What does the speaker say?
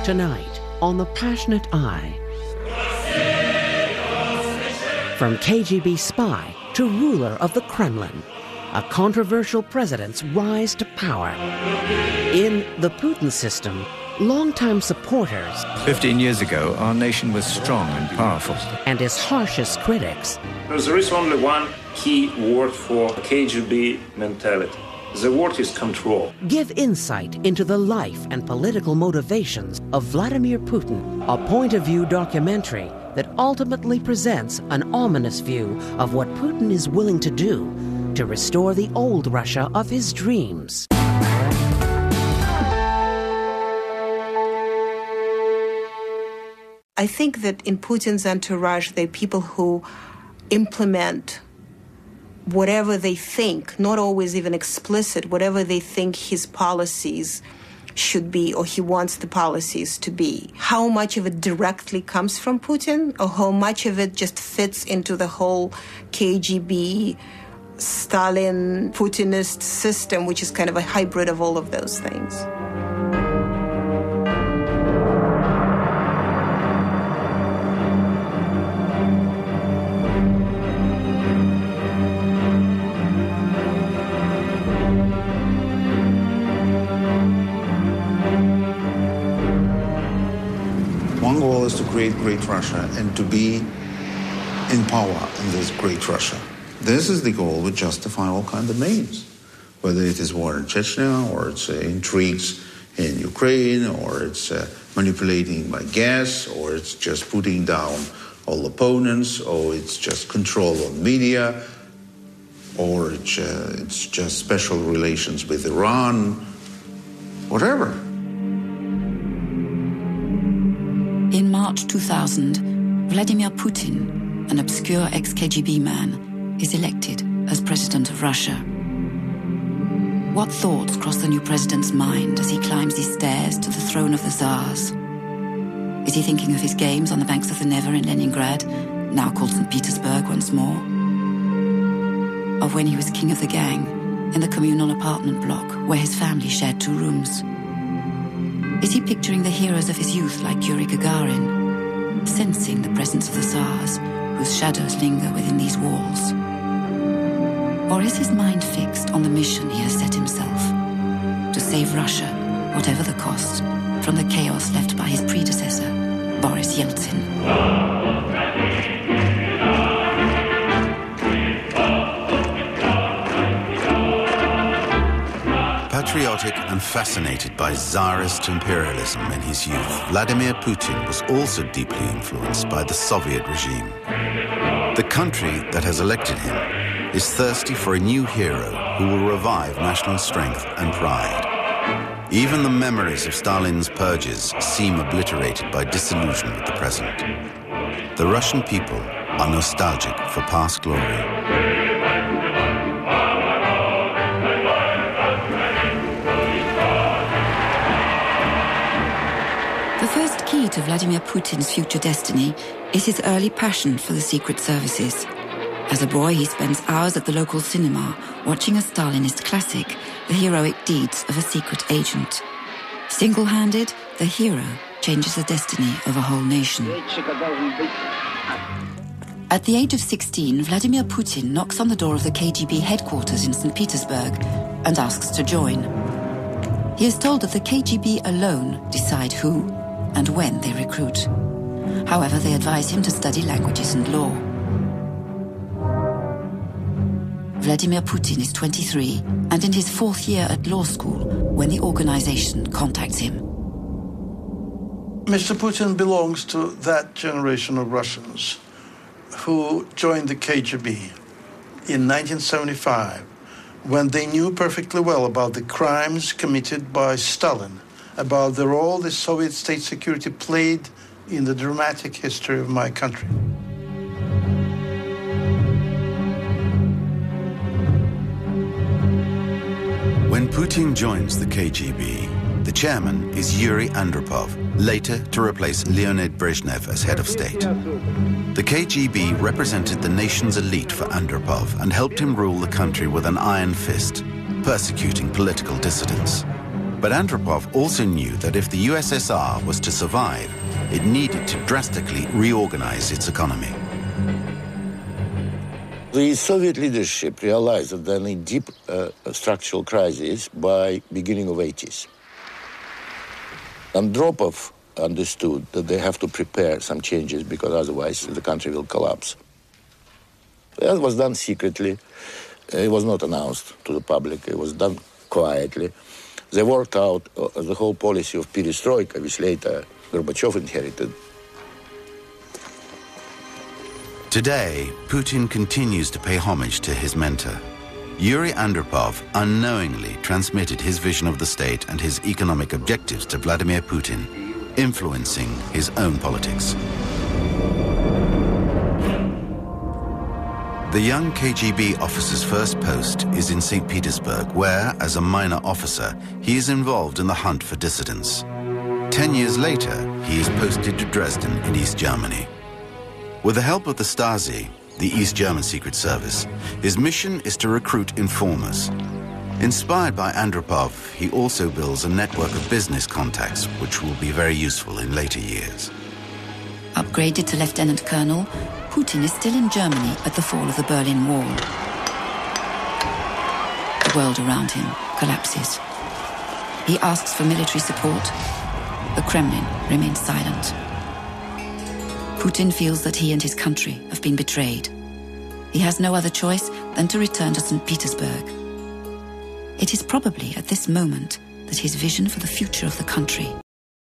Tonight on The Passionate Eye. From KGB spy to ruler of the Kremlin, a controversial president's rise to power. In the Putin system, longtime supporters 15 years ago, our nation was strong and powerful. and his harshest critics There is only one key word for KGB mentality. The word is control. give insight into the life and political motivations of Vladimir Putin, a point-of-view documentary that ultimately presents an ominous view of what Putin is willing to do to restore the old Russia of his dreams. I think that in Putin's entourage, there are people who implement whatever they think, not always even explicit, whatever they think his policies should be or he wants the policies to be. How much of it directly comes from Putin or how much of it just fits into the whole KGB, Stalin, Putinist system, which is kind of a hybrid of all of those things. One goal is to create great Russia and to be in power in this great Russia. This is the goal which justify all kinds of means, whether it is war in Chechnya, or it's intrigues in Ukraine, or it's manipulating by gas, or it's just putting down all opponents, or it's just control on media, or it's just special relations with Iran, whatever. In March 2000, Vladimir Putin, an obscure ex-KGB man, is elected as president of Russia. What thoughts cross the new president's mind as he climbs these stairs to the throne of the Tsars? Is he thinking of his games on the banks of the Neva in Leningrad, now called St. Petersburg once more? Of when he was king of the gang in the communal apartment block where his family shared 2 rooms? Is he picturing the heroes of his youth like Yuri Gagarin, sensing the presence of the Tsars, whose shadows linger within these walls? Or is his mind fixed on the mission he has set himself, to save Russia, whatever the cost, from the chaos left by his predecessor, Boris Yeltsin? Patriotic and fascinated by Tsarist imperialism in his youth, Vladimir Putin was also deeply influenced by the Soviet regime. The country that has elected him is thirsty for a new hero who will revive national strength and pride. Even the memories of Stalin's purges seem obliterated by disillusion with the present. The Russian people are nostalgic for past glory. The first key to Vladimir Putin's future destiny is his early passion for the secret services. As a boy, he spends hours at the local cinema watching a Stalinist classic, The Heroic Deeds of a Secret Agent. Single-handed, the hero changes the destiny of a whole nation. At the age of 16, Vladimir Putin knocks on the door of the KGB headquarters in St. Petersburg and asks to join. He is told that the KGB alone decide who and when they recruit. However, they advise him to study languages and law. Vladimir Putin is 23 and in his 4th year at law school when the organization contacts him. Mr. Putin belongs to that generation of Russians who joined the KGB in 1975 when they knew perfectly well about the crimes committed by Stalin, about the role the Soviet state security played in the dramatic history of my country. When Putin joins the KGB, the chairman is Yuri Andropov, later to replace Leonid Brezhnev as head of state. The KGB represented the nation's elite for Andropov and helped him rule the country with an iron fist, persecuting political dissidents. But Andropov also knew that if the USSR was to survive, it needed to drastically reorganize its economy. The Soviet leadership realized that they're in a deep structural crisis by beginning of 80s. Andropov understood that they have to prepare some changes because otherwise the country will collapse. That was done secretly. It was not announced to the public. It was done quietly. They worked out the whole policy of perestroika, which later Gorbachev inherited. Today, Putin continues to pay homage to his mentor. Yuri Andropov unknowingly transmitted his vision of the state and his economic objectives to Vladimir Putin, influencing his own politics. The young KGB officer's first post is in St. Petersburg, where, as a minor officer, he is involved in the hunt for dissidents. 10 years later, he is posted to Dresden in East Germany. With the help of the Stasi, the East German Secret Service, his mission is to recruit informers. Inspired by Andropov, he also builds a network of business contacts, which will be very useful in later years. Upgraded to Lieutenant Colonel, Putin is still in Germany at the fall of the Berlin Wall. The world around him collapses. He asks for military support. The Kremlin remains silent. Putin feels that he and his country have been betrayed. He has no other choice than to return to St. Petersburg. It is probably at this moment that his vision for the future of the country